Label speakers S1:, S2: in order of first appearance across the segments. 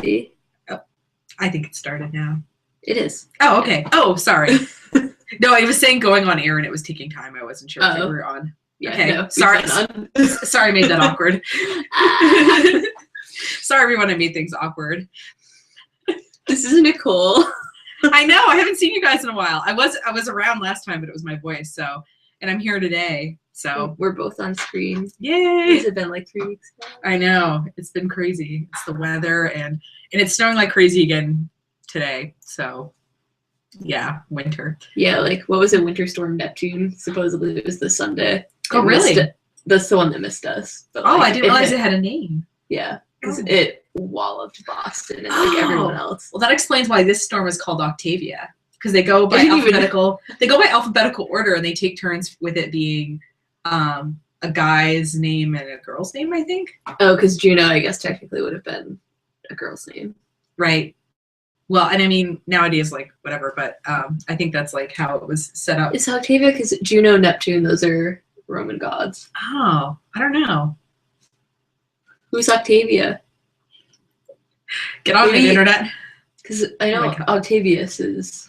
S1: See?
S2: Oh, I think it started now.
S1: It is.
S2: Oh, okay. Oh, sorry. No, I was saying going on air and it was taking time. I wasn't sure if we were on.
S1: Yeah,
S2: okay.
S1: No,
S2: sorry. Sorry, I made that awkward. Sorry, everyone. I made things awkward.
S1: This is Nicole.
S2: I know. I haven't seen you guys in a while. I was around last time, but it was my voice. So, and I'm here today. So
S1: we're both on screen.
S2: Yay!
S1: Has it been like 3 weeks now?
S2: I know. It's been crazy. It's the weather and it's snowing like crazy again today. So yeah, winter.
S1: Yeah, like what was it? Winter Storm Neptune. Supposedly it was this Sunday.
S2: Oh, really?
S1: That's the one that missed us. But,
S2: like, I didn't realize it had a name.
S1: Yeah, because it walloped Boston and like everyone else.
S2: Well, that explains why this storm is called Octavia, because they go by alphabetical. They go by alphabetical order, and they take turns with it being a guy's name and a girl's name, I think.
S1: Oh, because Juno, I guess, technically would have been a girl's name.
S2: Right. Well, and I mean, nowadays, like, whatever, but I think that's, like, how it was set up.
S1: It's Octavia because Juno, Neptune, those are Roman gods.
S2: Oh, I don't know.
S1: Who's Octavia?
S2: Get on the internet.
S1: Because I know Octavius was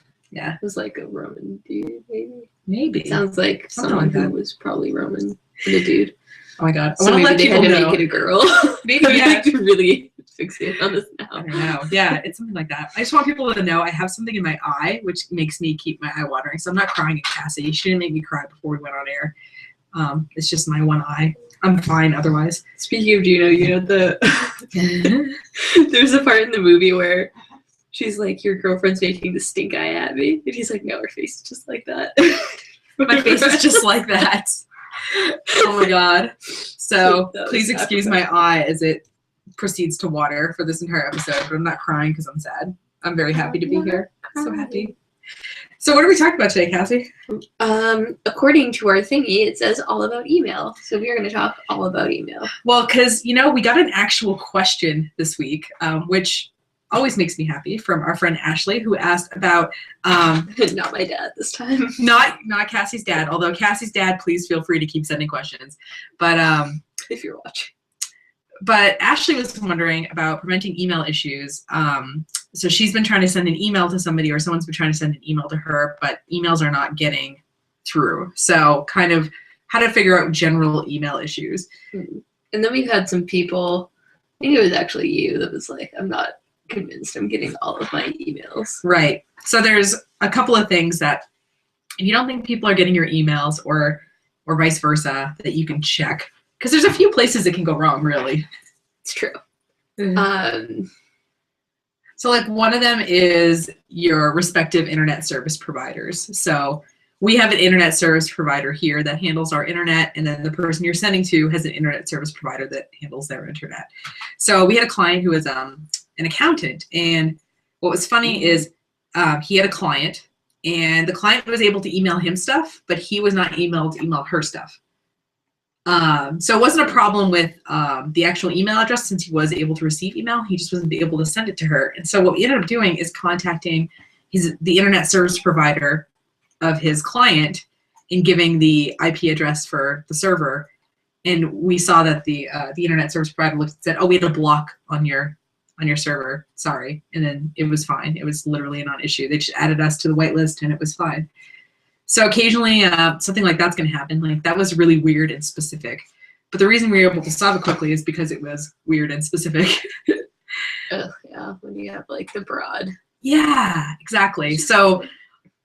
S1: like a Roman dude, maybe.
S2: Maybe.
S1: Sounds like someone who was probably Roman and a dude.
S2: Oh my god.
S1: So I want to let people know. Make it a girl.
S2: Maybe
S1: I like to really fixate on this now.
S2: I don't know. Yeah, it's something like that. I just want people to know I have something in my eye which makes me keep my eye watering. So I'm not crying at Cassie. She didn't make me cry before we went on air. It's just my one eye. I'm fine otherwise.
S1: Speaking of Juno, you know there's a part in the movie where she's like, your girlfriend's making the stink eye at me. And he's like, no, her face is just like that.
S2: My face is just like that. Oh my god. So please excuse my eye as it proceeds to water for this entire episode, but I'm not crying because I'm sad. I'm very happy to be here. So happy. So what are we talking about today, Cassie?
S1: According to our thingy, it says all about email. So we are going to talk all about email.
S2: Well, because, you know, we got an actual question this week, which always makes me happy, from our friend Ashley, who asked about...
S1: not my dad this time.
S2: Not Cassie's dad, although Cassie's dad, please feel free to keep sending questions. But
S1: if you're watching.
S2: But Ashley was wondering about preventing email issues. So she's been trying to send an email to somebody, or someone's been trying to send an email to her, but emails are not getting through. So kind of how to figure out general email issues.
S1: And then we've had some people, I think it was actually you, that was like, I'm not convinced I'm getting all of my emails.
S2: Right. So there's a couple of things that if you don't think people are getting your emails, or vice versa, that you can check. Because there's a few places it can go wrong, really.
S1: It's true.
S2: So like one of them is your respective internet service providers. So we have an internet service provider here that handles our internet, and then the person you're sending to has an internet service provider that handles their internet. So we had a client who was an accountant, and what was funny is he had a client, and the client was able to email him stuff, but he was not able to email her stuff. So it wasn't a problem with the actual email address, since he was able to receive email. He just wasn't able to send it to her. And so what we ended up doing is contacting the internet service provider of his client and giving the IP address for the server. And we saw that the internet service provider looked and said, "Oh, we had a block on your server. Sorry." And then it was fine. It was literally a non-issue. They just added us to the whitelist, and it was fine. So occasionally something like that's going to happen. Like that was really weird and specific. But the reason we were able to solve it quickly is because it was weird and specific.
S1: Yeah, when you have like the broad.
S2: Yeah, exactly. So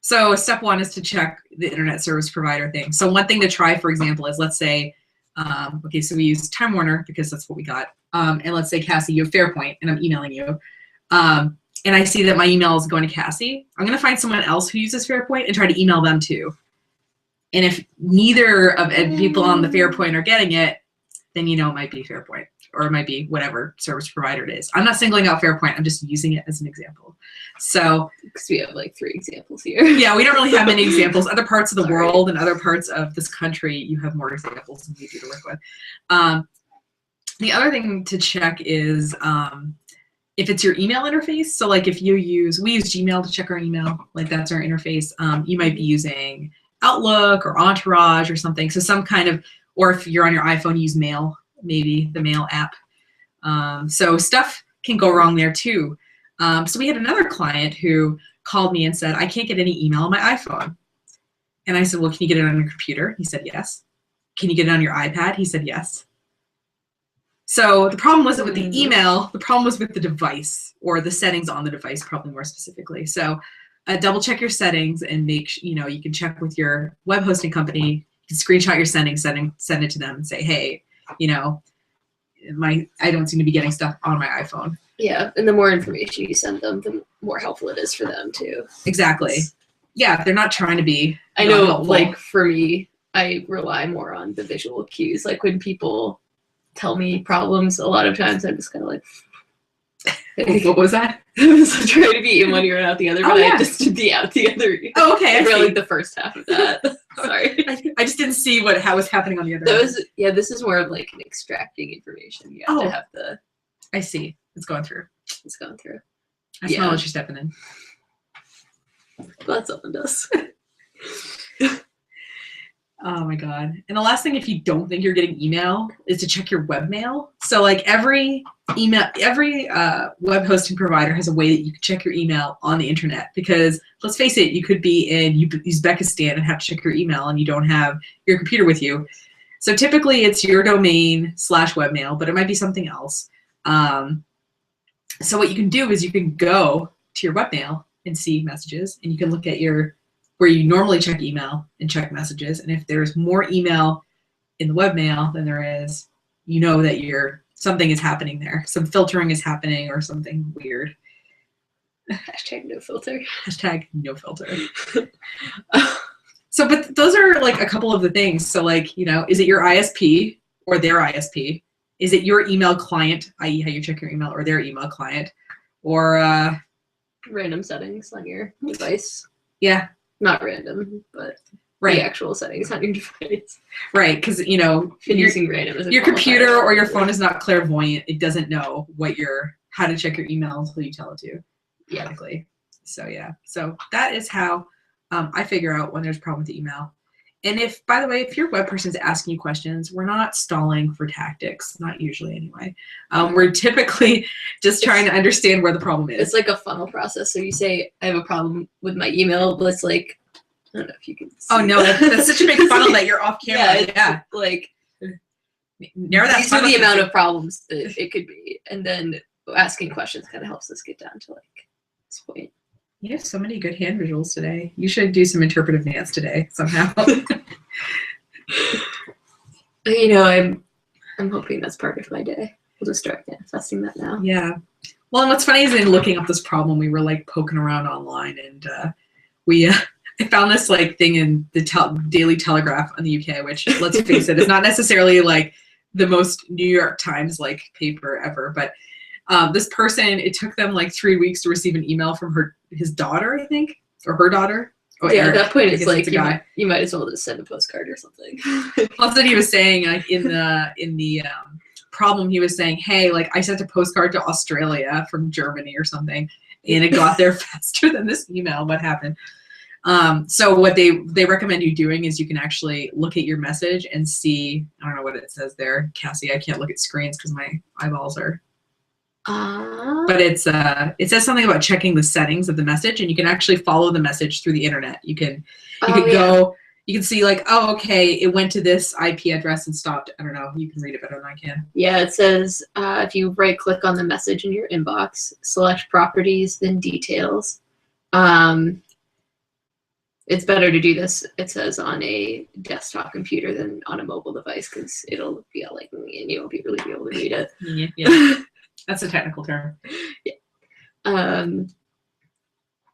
S2: step one is to check the internet service provider thing. So one thing to try, for example, is let's say, okay, so we use Time Warner because that's what we got. And let's say, Cassie, you have Fairpoint, and I'm emailing you. And I see that my email is going to Cassie. I'm going to find someone else who uses Fairpoint and try to email them too. And if neither of the people on the Fairpoint are getting it, then you know it might be Fairpoint, or it might be whatever service provider it is. I'm not singling out Fairpoint. I'm just using it as an example. So,
S1: because we have like 3 examples here.
S2: Yeah, we don't really have many examples. Other parts of the world and other parts of this country, you have more examples than we do to work with. The other thing to check is if it's your email interface. So like if we use Gmail to check our email, like that's our interface. You might be using Outlook or Entourage or something. So some kind of, or if you're on your iPhone, use Mail, maybe the Mail app. So stuff can go wrong there too. So we had another client who called me and said, I can't get any email on my iPhone. And I said, well, can you get it on your computer? He said, yes. Can you get it on your iPad? He said, yes. So the problem wasn't with the email. The problem was with the device, or the settings on the device, probably more specifically. So double check your settings and make, you can check with your web hosting company. You can screenshot your settings, send it to them and say, hey, I don't seem to be getting stuff on my iPhone.
S1: Yeah, and the more information you send them, the more helpful it is for them too.
S2: Exactly. Yeah, they're not trying to be.
S1: I know,
S2: helpful.
S1: like for me, I rely more on the visual cues. Like when people tell me problems, a lot of times I'm just kind of like, hey.
S2: What was that?
S1: I was trying to be in one ear and out the other, but I just did the out the other ear.
S2: Oh, okay.
S1: I really the first half of that. Sorry.
S2: I just didn't see how was happening on the other
S1: end. This is more of like an extracting information. You have to have the.
S2: I see. It's going through.
S1: It's going through.
S2: I smell what you're stepping in.
S1: Well, that's something does.
S2: Oh my God. And the last thing, if you don't think you're getting email, is to check your webmail. So like every web hosting provider has a way that you can check your email on the internet, because let's face it, you could be in Uzbekistan and have to check your email and you don't have your computer with you. So typically it's your domain /webmail, but it might be something else. So what you can do is you can go to your webmail and see messages, and you can look at where you normally check email and check messages. And if there's more email in the webmail than there is, that something is happening there. Some filtering is happening or something weird.
S1: Hashtag no filter.
S2: Hashtag no filter. So, but those are like a couple of the things. So like, is it your ISP or their ISP? Is it your email client, i.e. how you check your email, or their email client, or
S1: random settings on your device?
S2: Yeah.
S1: Not random, but the actual settings on your device.
S2: Right, because
S1: using random as a
S2: your computer or your phone is not clairvoyant. It doesn't know how to check your email until you tell it to. Technically. So yeah. So that is how I figure out when there's a problem with the email. And by the way, if your web person is asking you questions, we're not stalling for tactics, not usually anyway. We're typically just trying to understand where the problem is.
S1: It's like a funnel process. So you say, I have a problem with my email, but it's like, I don't know if you can see.
S2: Oh no, that's such a big funnel that you're off camera.
S1: Yeah. Like,
S2: narrow that.
S1: These are the amount of problems that it could be. And then asking questions kind of helps us get down to like this point.
S2: You have so many good hand visuals today. You should do some interpretive dance today somehow.
S1: I'm hoping that's part of my day. We'll just start manifesting that now.
S2: Yeah. Well, and what's funny is in looking up this problem, we were like poking around online, and I found this like thing in the Daily Telegraph on the UK, which, let's face it, is not necessarily like the most New York Times like paper ever, but this person, it took them like 3 weeks to receive an email from his daughter, I think, or her daughter. Oh,
S1: yeah, at that point, it's like you might as well just send a postcard or something.
S2: That's what he was saying, like in the problem. He was saying, hey, like I sent a postcard to Australia from Germany or something, and it got there faster than this email. What happened? So what they recommend you doing is you can actually look at your message and see. I don't know what it says there, Cassie. I can't look at screens because my eyeballs are. But it says something about checking the settings of the message, and you can actually follow the message through the internet. You can go, you can see like, oh, okay, it went to this IP address and stopped. I don't know. You can read it better than I can.
S1: Yeah, it says if you right click on the message in your inbox, select properties, then details. It's better to do this, it says, on a desktop computer than on a mobile device, because it'll be like, and you won't really be able to read it.
S2: Yeah. That's a technical term.
S1: Yeah.
S2: But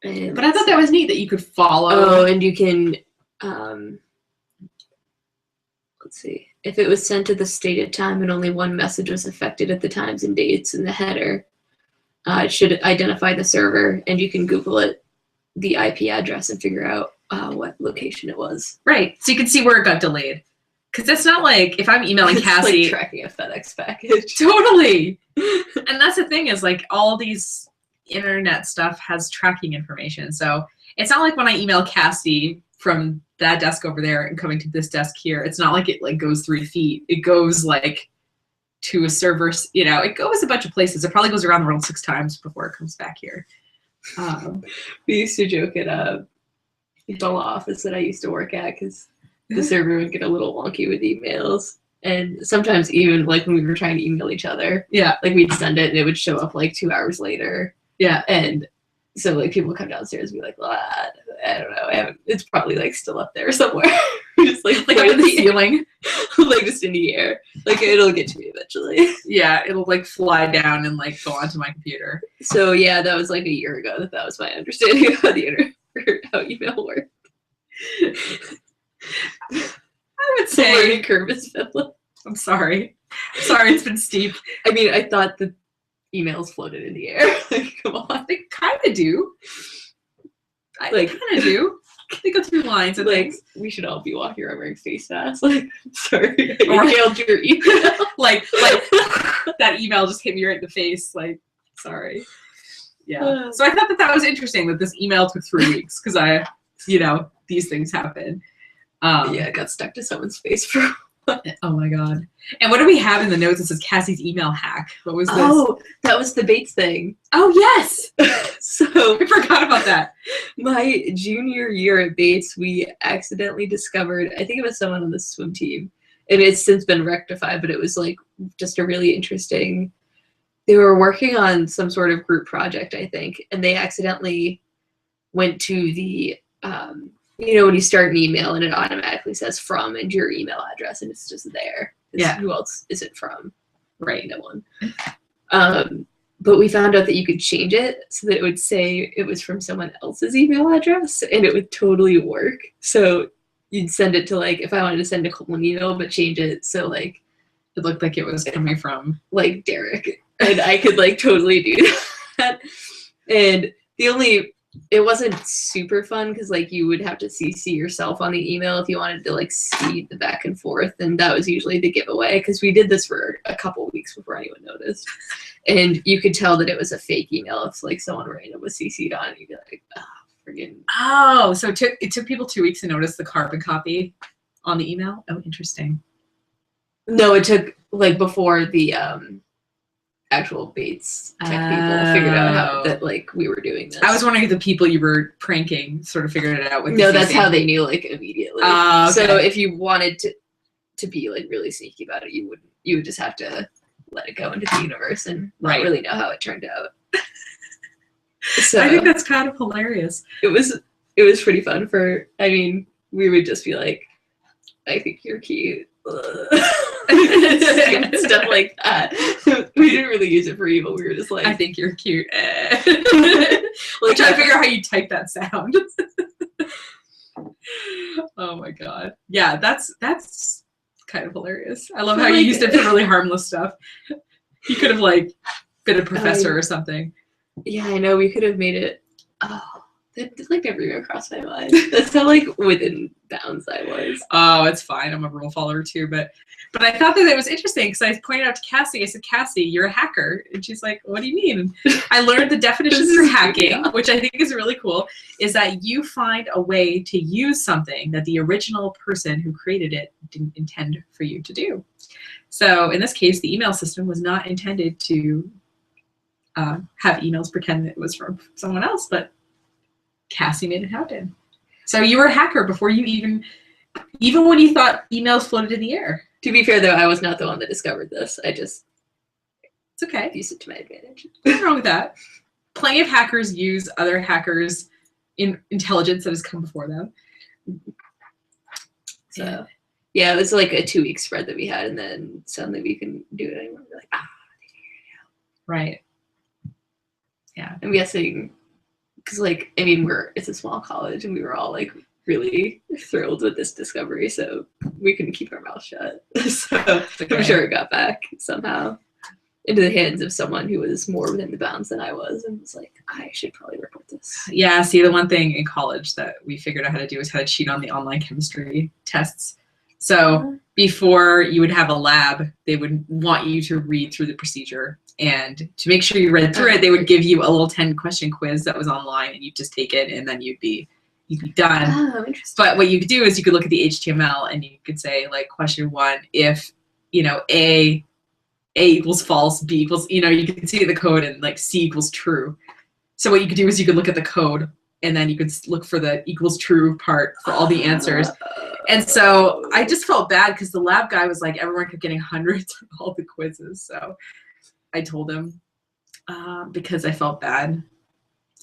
S2: I thought that was neat that you could follow.
S1: Oh, and you can, let's see. If it was sent at the stated time and only one message was affected at the times and dates in the header, it should identify the server, and you can Google it, the IP address, and figure out what location it was.
S2: Right. So you can see where it got delayed. Because it's not like if I'm emailing Cassie.
S1: It's like tracking a FedEx package.
S2: Totally. And that's the thing is like all these internet stuff has tracking information. So it's not like when I email Cassie from that desk over there and coming to this desk here, it's not like it like goes 3 feet. It goes like to a server, you know, it goes a bunch of places. It probably goes around the world 6 times before it comes back here.
S1: We used to joke at the law office that I used to work at, because the server would get a little wonky with emails. And sometimes even like when we were trying to email each other,
S2: yeah,
S1: like we'd send it and it would show up like 2 hours later.
S2: Yeah.
S1: And so like people would come downstairs and be like, well, I don't know, it's probably like still up there somewhere. Just like
S2: up in the ceiling.
S1: Like just in the air. Like it'll get to me eventually.
S2: Yeah, it'll like fly down and like go onto my computer.
S1: So yeah, that was like a year ago that was my understanding of how the internet, how email worked.
S2: I would say
S1: the learning curve is Philip.
S2: I'm sorry. Sorry, it's been steep.
S1: I mean, I thought the emails floated in the air. Like, come on.
S2: They kind of do. They kind of do. They go through lines and
S1: like
S2: things.
S1: We should all be walking around wearing face masks. Like, sorry, I nailed your email.
S2: like that email just hit me right in the face. Like, sorry. Yeah. So I thought that was interesting that this email took 3 weeks because these things happen.
S1: Yeah, it got stuck to someone's face for.
S2: Oh my god! And what do we have in the notes that says Cassie's email hack? What was this?
S1: Oh, that was the Bates thing.
S2: Oh yes.
S1: So
S2: I forgot about that.
S1: My junior year at Bates, we accidentally discovered, I think it was someone on the swim team, and it's since been rectified, but it was like just a really interesting. They were working on some sort of group project, I think, and they accidentally went to the when you start an email and it automatically says from and your email address and it's just there.
S2: Yeah.
S1: Who else is it from? Right, no one. But we found out that you could change it so that it would say it was from someone else's email address and it would totally work. So you'd send it to like, if I wanted to send a Colin email, but change it so like
S2: it looked like it was coming from
S1: like Derek, and I could like totally do that. And it wasn't super fun because like you would have to CC yourself on the email if you wanted to like see the back and forth, and that was usually the giveaway because we did this for a couple weeks before anyone noticed, and you could tell that it was a fake email if like someone random was CC'd on it. You'd be like, oh, friggin'.
S2: Oh, so it took people 2 weeks to notice the carbon copy on the email. Oh, interesting.
S1: No, it took like before the actual Bates tech people figured out how that like we were doing this.
S2: I was wondering if the people you were pranking sort of figured it out with.
S1: No, that's how they knew like immediately.
S2: Okay.
S1: So if you wanted to be like really sneaky about it, you would just have to let it go into the universe and not really know how it turned out. So
S2: I think that's kind of hilarious.
S1: It was pretty fun we would just be like, I think you're cute. Stuff like that. We didn't really use it for evil. We were just like,
S2: I think you're cute. Like trying to figure out how you type that sound. Oh my god. Yeah, that's kind of hilarious. I love how you used it for really harmless stuff. You could have like been a professor or something.
S1: Yeah, I know. We could have made it. Oh, that like never even crossed my mind. That's how like within bounds I was.
S2: Oh, it's fine. I'm a rule follower too, but I thought that it was interesting because I pointed out to Cassie. I said, Cassie, you're a hacker, and she's like, what do you mean? And I learned the definitions for hacking, which I think is really cool. Is that you find a way to use something that the original person who created it didn't intend for you to do. So in this case, the email system was not intended to have emails pretend that it was from someone else, but Cassie made it happen. So you were a hacker before you even when you thought emails floated in the air.
S1: To be fair, though, I was not the one that discovered this. I just
S2: it's okay.
S1: Use it to my advantage.
S2: Nothing wrong with that. Plenty of hackers use other hackers' intelligence that has come before them.
S1: So yeah, it was like a 2-week spread that we had, and then suddenly we can do it anymore. We're like, they figured it out.
S2: Right. Yeah.
S1: I'm guessing because it's a small college, and we were all like really thrilled with this discovery, so we couldn't keep our mouth shut. So okay. I'm sure it got back somehow into the hands of someone who was more within the bounds than I was, and was like, I should probably report this.
S2: Yeah, see, the one thing in college that we figured out how to do is how to cheat on the online chemistry tests. So before you would have a lab, they would want you to read through the procedure, and to make sure you read through it, they would give you a little 10-question quiz that was online, and you'd just take it, and then you'd be done.
S1: Oh, interesting.
S2: But what you could do is you could look at the HTML and you could say, like, question 1, if, A A equals false, B equals, you know, you can see the code and like C equals true. So what you could do is you could look at the code and then you could look for the equals true part for all the answers. And so I just felt bad because the lab guy was like, everyone kept getting hundreds on all the quizzes. So I told him because I felt bad.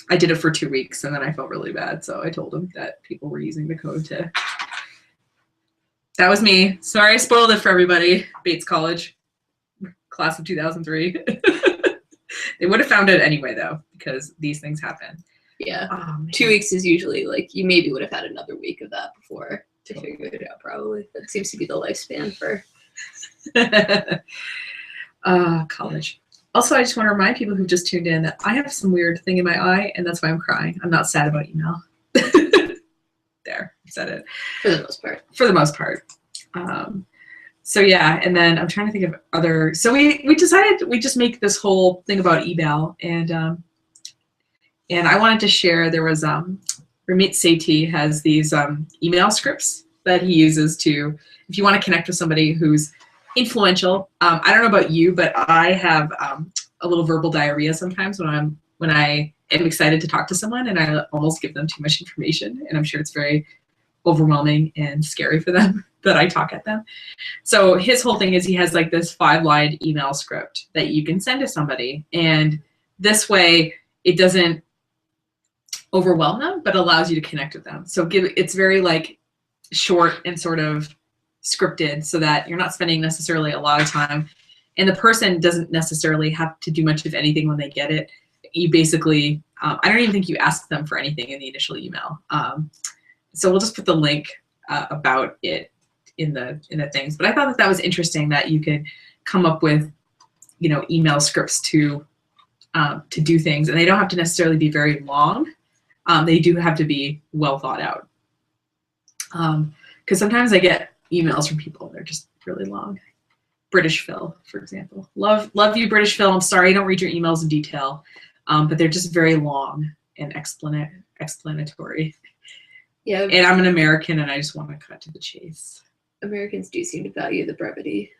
S2: I did it for 2 weeks and then I felt really bad. So I told him that people were using the code to. That was me. Sorry, I spoiled it for everybody. Bates College, class of 2003. They would have found it anyway, though, because these things happen.
S1: Yeah. 2 weeks is usually like, you maybe would have had another week of that before to figure it out, probably. That seems to be the lifespan for
S2: college. Also, I just want to remind people who've just tuned in that I have some weird thing in my eye, and that's why I'm crying. I'm not sad about email. There, I said it.
S1: For the most part. For
S2: the most part. So yeah, and then I'm trying to think of other. So we decided we just make this whole thing about email, and I wanted to share. There was Ramit Sethi has these email scripts that he uses to, if you want to connect with somebody who's influential. I don't know about you, but I have a little verbal diarrhea sometimes when I am excited to talk to someone, and I almost give them too much information, and I'm sure it's very overwhelming and scary for them that I talk at them. So his whole thing is he has like this 5-line email script that you can send to somebody, and this way it doesn't overwhelm them, but allows you to connect with them. So it's very like short and sort of scripted so that you're not spending necessarily a lot of time, and the person doesn't necessarily have to do much of anything when they get it. You basically, I don't even think you ask them for anything in the initial email. So we'll just put the link about it in the things. But I thought that was interesting that you could come up with, you know, email scripts to do things, and they don't have to necessarily be very long. They do have to be well thought out. Because sometimes I get emails from people, they're just really long. British Phil, for example. Love you, British Phil. I'm sorry I don't read your emails in detail, but they're just very long and explanatory. Yeah. And I'm an American, and I just want to cut to the chase.
S1: Americans do seem to value the brevity.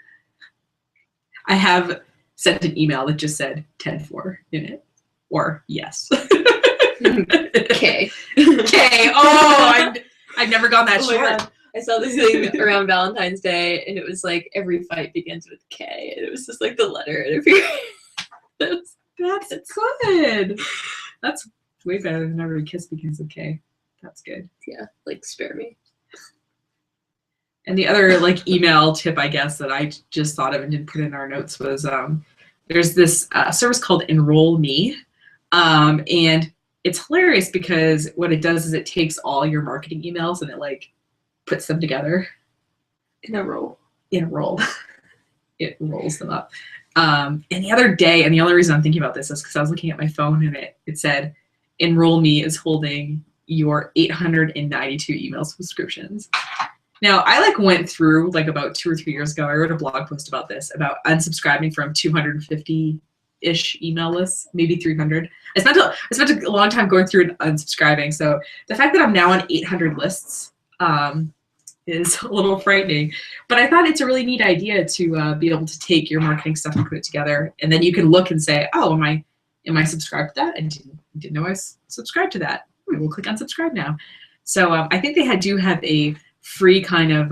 S2: I have sent an email that just said 10-4 in it, or yes.
S1: K.
S2: K. Oh, I've never gone that short.
S1: God. I saw this thing around Valentine's Day, and it was like every fight begins with K, and it was just like the letter.
S2: That's good. That's way better than every kiss begins with K. That's good.
S1: Yeah, like spare me.
S2: And the other like email tip, I guess, that I just thought of and didn't put in our notes was there's this service called EnrollMe, and it's hilarious because what it does is it takes all your marketing emails and it like puts them together
S1: in a roll.
S2: It rolls them up. And the other day, and the only reason I'm thinking about this is because I was looking at my phone and it said EnrollMe is holding your 892 email subscriptions. Now, I like went through like about 2 or 3 years ago, I wrote a blog post about this, about unsubscribing from 250-ish email lists, maybe 300. I spent a long time going through and unsubscribing. So the fact that I'm now on 800 lists is a little frightening. But I thought it's a really neat idea to be able to take your marketing stuff and put it together. And then you can look and say, oh, am I subscribed to that? I didn't know I was subscribed to that. We'll click unsubscribe now. So I think they do have a free kind of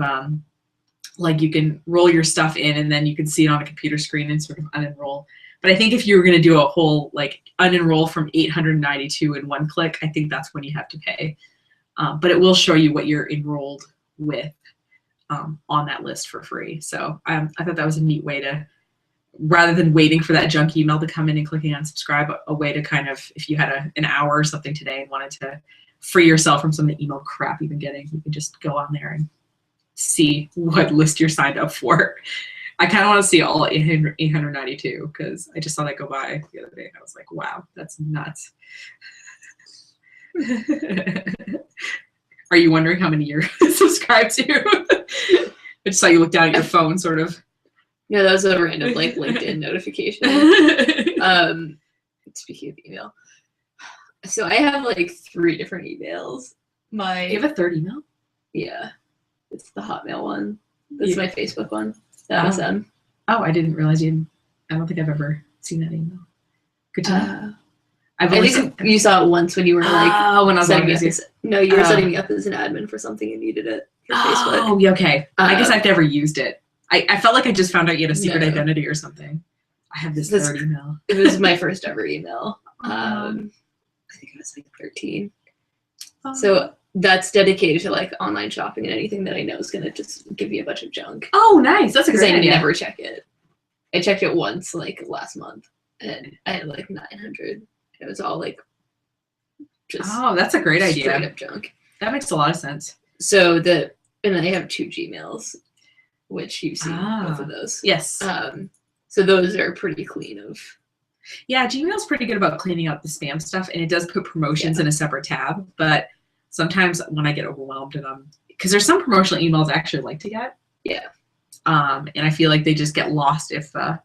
S2: like you can roll your stuff in and then you can see it on a computer screen and sort of unenroll. But I think if you were going to do a whole like unenroll from 892 in one click, I think that's when you have to pay. But it will show you what you're enrolled with on that list for free. So I thought that was a neat way to, rather than waiting for that junk email to come in and clicking unsubscribe, a way to kind of, if you had an hour or something today and wanted to free yourself from some of the email crap you've been getting, you can just go on there and see what list you're signed up for. I kind of want to see all 892 because I just saw that go by the other day and I was like, wow, that's nuts. Are you wondering how many you're subscribed to? I just saw you look down at your phone sort of.
S1: Yeah, that was a random like LinkedIn notification. Speaking of email. So I have like 3 different emails.
S2: You have a third email?
S1: Yeah. It's the Hotmail one. That's my Facebook one. The MSN.
S2: Oh, I didn't realize you I don't think I've ever seen that email. Good to know.
S1: I think you saw it once when you were like
S2: when I was
S1: setting me up
S2: using.
S1: no, you were setting me up as an admin for something and needed it for Facebook.
S2: Oh, yeah, okay. I guess I've never used it. I felt like I just found out you had a secret identity or something. I have this third email.
S1: It was my first ever email. I think I was like 13. So that's dedicated to like online shopping and anything that I know is gonna just give me a bunch of junk.
S2: Oh, nice. That's a great idea.
S1: I never check it. I checked it once like last month, and I had like 900. It was all like just
S2: that's a great idea.
S1: Straight up junk.
S2: That makes a lot of sense.
S1: So and I have 2 Gmails, which you've seen both of those.
S2: Yes.
S1: So those are pretty clean of.
S2: Yeah, Gmail's pretty good about cleaning up the spam stuff, and it does put promotions in a separate tab. But sometimes when I get overwhelmed, and because there's some promotional emails I actually like to get. Yeah. And I feel like they just get lost if I'm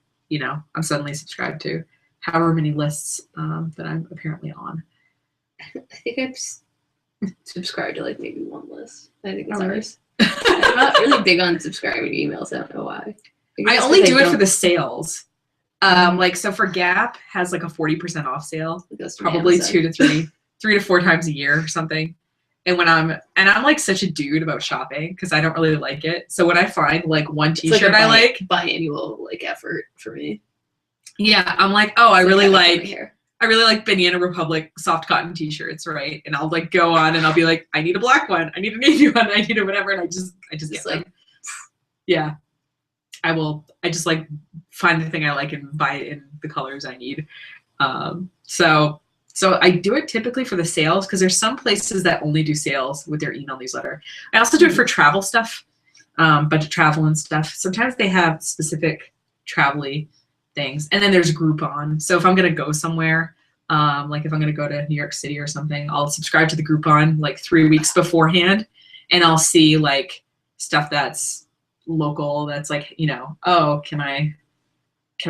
S2: suddenly subscribed to however many lists that I'm apparently on.
S1: I think I've subscribed to like maybe 1 list. I think it's ours. I'm not really big on subscribing to emails. I don't know why.
S2: I only do it for the sales. So for Gap has like a 40% off sale, probably Amazon. 3 to 4 times a year or something. And I'm like such a dude about shopping because I don't really like it. So when I find like one T-shirt I like,
S1: biannual like effort for me.
S2: Yeah, I'm like, oh, I really like Banana Republic soft cotton T-shirts, right? And I'll like go on and I'll be like, I need a black one, I need a navy one, I need a whatever, and I just get like, them. Yeah. I just like find the thing I like and buy it in the colors I need. So I do it typically for the sales because there's some places that only do sales with their email newsletter. I also do it for travel stuff, budget travel and stuff. Sometimes they have specific travel-y things. And then there's Groupon. So if I'm going to go somewhere, like if I'm going to go to New York City or something, I'll subscribe to the Groupon like 3 weeks beforehand, and I'll see like stuff that's local that's like, oh, can I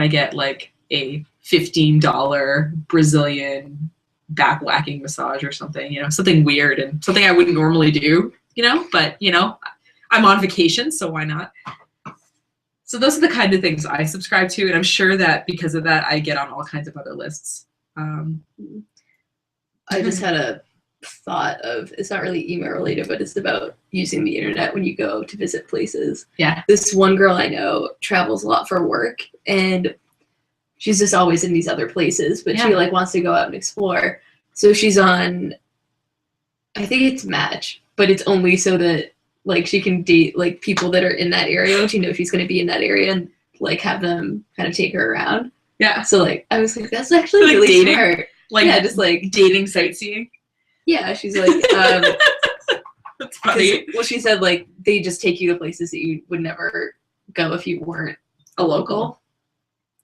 S2: get like a $15 Brazilian back whacking massage or something, something weird and something I wouldn't normally do, but I'm on vacation, so why not? So those are the kind of things I subscribe to, and I'm sure that because of that I get on all kinds of other lists.
S1: I just had a thought of, it's not really email related, but it's about using the internet when you go to visit places.
S2: Yeah.
S1: This one girl I know travels a lot for work, and she's just always in these other places, but she like wants to go out and explore. So she's on, I think it's Match, but it's only so that like she can date like people that are in that area when she knows she's going to be in that area and like have them kind of take her around.
S2: Yeah.
S1: So like I was like, that's actually
S2: like
S1: really
S2: dating,
S1: smart.
S2: Like just like dating sightseeing.
S1: Yeah, she's like,
S2: that's funny.
S1: Well, she said like they just take you to places that you would never go if you weren't a local.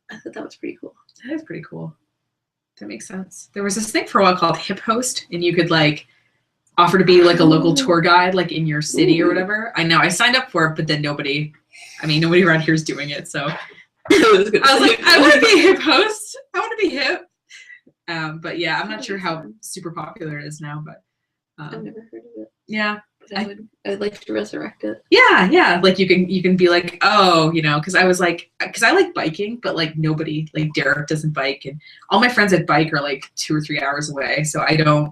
S1: I thought that was pretty cool.
S2: That is pretty cool. That makes sense. There was this thing for a while called HipHost, and you could like offer to be like a local tour guide, like in your city or whatever. I know I signed up for it, but then nobody around here is doing it. So I was like, I want to be a hip host. I want to be hip. But yeah, I'm not sure how super popular it is now, but
S1: I've never heard of it.
S2: Yeah.
S1: I'd like to resurrect it.
S2: Yeah. Like you can be like, oh, because I like biking, but like nobody, like Derek doesn't bike, and all my friends that bike are like 2 or 3 hours away. So I don't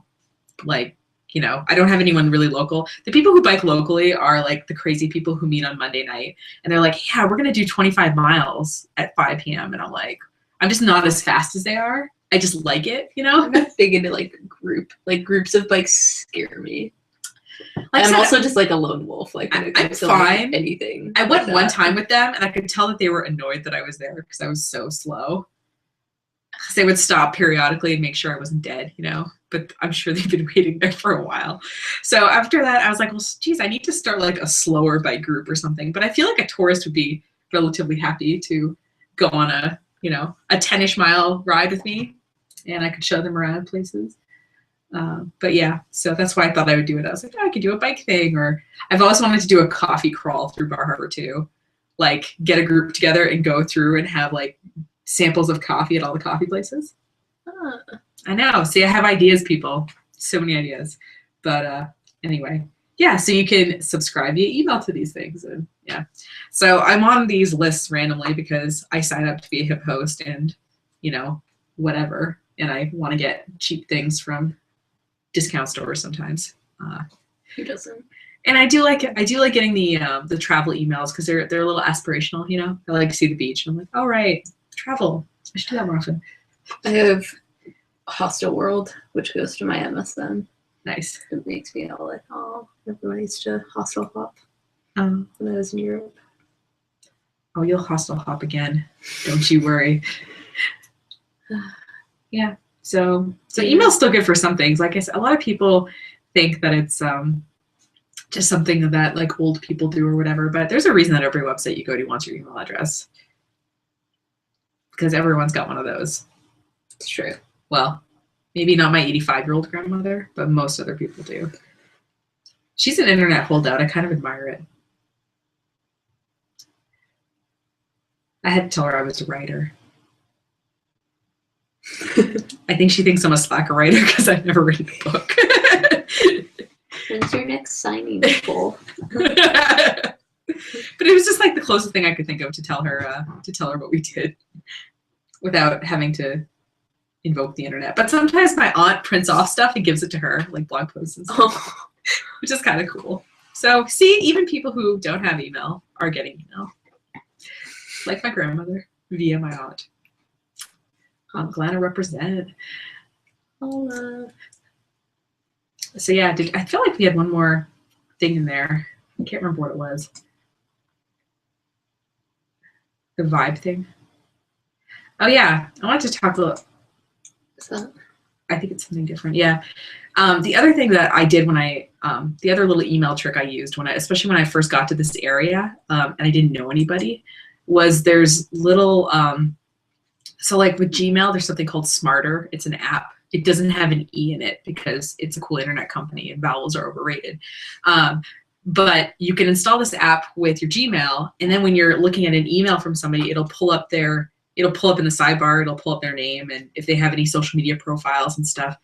S2: like, I don't have anyone really local. The people who bike locally are like the crazy people who meet on Monday night, and they're like, yeah, we're gonna do 25 miles at 5 p.m. And I'm like, I'm just not as fast as they are. I just like it,
S1: I'm not big into like groups of bikes scare me. Like I'm also just like a lone wolf. Like when it comes to like anything.
S2: I went one time with them, and I could tell that they were annoyed that I was there because I was so slow. Because they would stop periodically and make sure I wasn't dead, But I'm sure they've been waiting there for a while. So after that, I was like, well, geez, I need to start like a slower bike group or something. But I feel like a tourist would be relatively happy to go on a 10-ish mile ride with me, and I could show them around places. But yeah, so that's why I thought I would do it. I was like, I could do a bike thing, or I've always wanted to do a coffee crawl through Bar Harbor too. Like get a group together and go through and have like samples of coffee at all the coffee places. I know. See, I have ideas, people. So many ideas. But anyway, yeah, so you can subscribe via email to these things. And yeah, so I'm on these lists randomly because I sign up to be a HipHost and, you know, whatever. And I want to get cheap things from discount stores sometimes.
S1: Who doesn't?
S2: And I do like getting the travel emails because they're a little aspirational, you know. I like to see the beach. And I'm like, all right, travel. I should do that more often.
S1: I have Hostel World, which goes to my MSN.
S2: Nice.
S1: It makes me all like, oh, everyone used to hostel hop
S2: Um,
S1: when I was in Europe.
S2: Oh, you'll hostel hop again. Don't you worry. Yeah. So email's still good for some things. Like I said, a lot of people think that it's just something that like old people do or whatever, but there's a reason that every website you go to wants your email address. Because everyone's got one of those.
S1: It's true.
S2: Well, maybe not my 85-year-old grandmother, but most other people do. She's an internet holdout. I kind of admire it. I had to tell her I was a writer. I think she thinks I'm a slacker writer because I've never written a book.
S1: When's your next signing goal?
S2: But it was just like the closest thing I could think of to tell her what we did without having to invoke the internet. But sometimes my aunt prints off stuff and gives it to her, like blog posts and stuff, which is kind of cool. So see, even people who don't have email are getting email. Like my grandmother via my aunt. I'm glad to represent. So yeah, I feel like we had one more thing in there. I can't remember what it was. The vibe thing. Oh yeah, I wanted to talk a little.
S1: What's that?
S2: I think it's something different. Yeah. The other thing that I did when the other little email trick I used especially when I first got to this area, and I didn't know anybody, was there's little, so like with Gmail, there's something called Smarter. It's an app. It doesn't have an E in it because it's a cool internet company and vowels are overrated. But you can install this app with your Gmail, and then when you're looking at an email from somebody, it'll pull up in the sidebar, it'll pull up their name and if they have any social media profiles and stuff.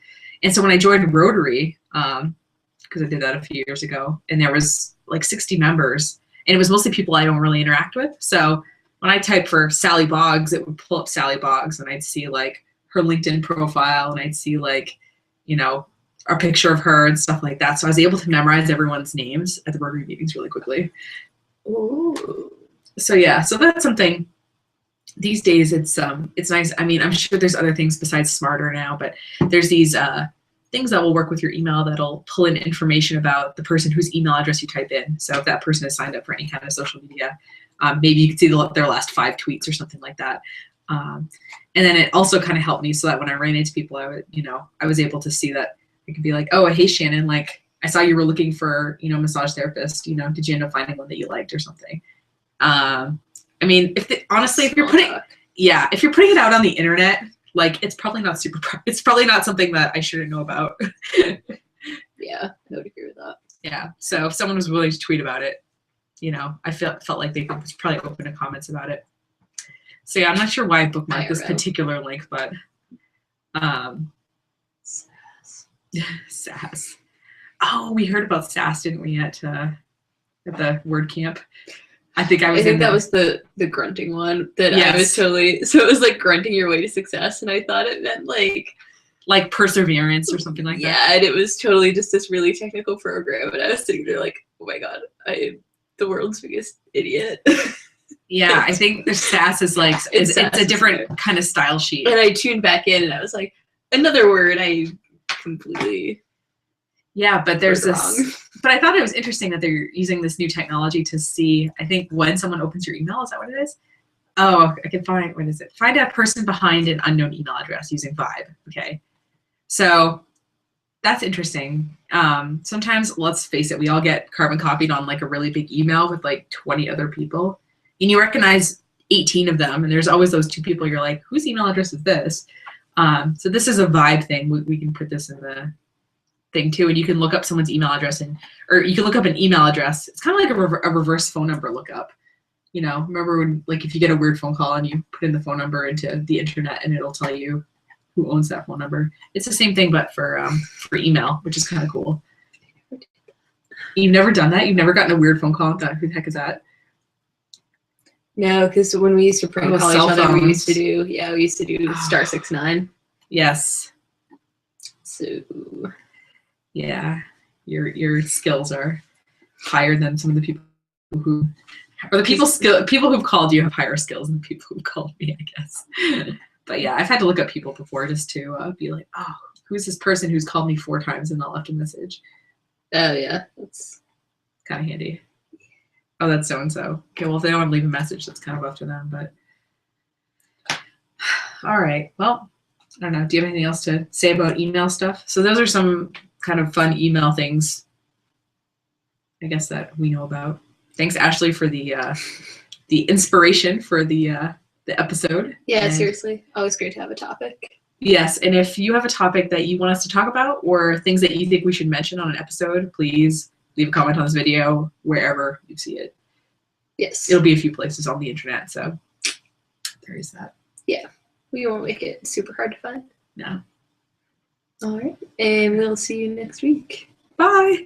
S2: And so when I joined Rotary, because I did that a few years ago, and there was like 60 members, and it was mostly people I don't really interact with. So when I typed for Sally Boggs, it would pull up Sally Boggs, and I'd see like her LinkedIn profile, and I'd see like, you know, a picture of her and stuff like that. So I was able to memorize everyone's names at the Rotary meetings really quickly.
S1: Ooh.
S2: So yeah, so that's something. These days it's nice. I mean, I'm sure there's other things besides Smarter now, but there's these things that will work with your email that'll pull in information about the person whose email address you type in. So if that person is signed up for any kind of social media, maybe you can see their last 5 tweets or something like that. And then it also kind of helped me so that when I ran into people, I was able to see that I could be like, oh, hey Shannon, like I saw you were looking for, massage therapist, did you end up finding one that you liked or something? I mean, honestly, if you're putting it out on the internet, like it's probably not it's probably not something that I shouldn't know about.
S1: Yeah, I would agree with that.
S2: Yeah. So if someone was willing to tweet about it, I felt like they could probably open to comments about it. So yeah, I'm not sure why I bookmarked this particular link, but SAS. Oh, we heard about SAS, didn't we, at the WordCamp? I think that was the grunting one that yes. I was totally, so it was like grunting your way to success, and I thought it meant like perseverance or something like that.
S1: Yeah, and it was totally just this really technical program, and I was sitting there like, oh my god, I am the world's biggest idiot.
S2: Yeah, I think the SAS is like it's a different kind of style sheet.
S1: And I tuned back in, and I was like, another word I completely.
S2: Yeah, but there's this. But I thought it was interesting that they're using this new technology to see, I think, when someone opens your email. Is that what it is? Oh, I can find, what is it? Find a person behind an unknown email address using Vibe. Okay. So that's interesting. Sometimes, let's face it, we all get carbon copied on like a really big email with like 20 other people. And you recognize 18 of them. And there's always those 2 people you're like, whose email address is this? So this is a Vibe thing. We can put this in the thing too, and you can look up someone's email address, or you can look up an email address. It's kind of like a reverse phone number lookup. Remember when, like, if you get a weird phone call and you put in the phone number into the internet, and it'll tell you who owns that phone number. It's the same thing, but for email, which is kind of cool. You've never done that? You've never gotten a weird phone call? Who the heck is that?
S1: No, because when we used to prank call each
S2: cell
S1: other, we
S2: phones.
S1: used to do *69.
S2: Yes.
S1: So
S2: Yeah. Your skills are higher than some of the people who, or the people who've called you have higher skills than the people who've called me, I guess. But yeah, I've had to look up people before just to be like, oh, who's this person who's called me 4 times and not left a message?
S1: oh yeah, that's
S2: kind of handy. Oh, that's so and so. Okay, well, if they don't want to leave a message, that's kind of up to them. But all right, well, I don't know. Do you have anything else to say about email stuff? So those are some kind of fun email things, I guess, that we know about. Thanks, Ashley, for the inspiration for the episode.
S1: yeah,
S2: And
S1: seriously, always great to have a topic.
S2: yes, and if you have a topic that you want us to talk about or things that you think we should mention on an episode, please leave a comment on this video wherever you see it.
S1: Yes,
S2: It'll be a few places on the internet, so there is that.
S1: Yeah, we won't make it super hard to find.
S2: No.
S1: All right, and we'll see you next week.
S2: Bye.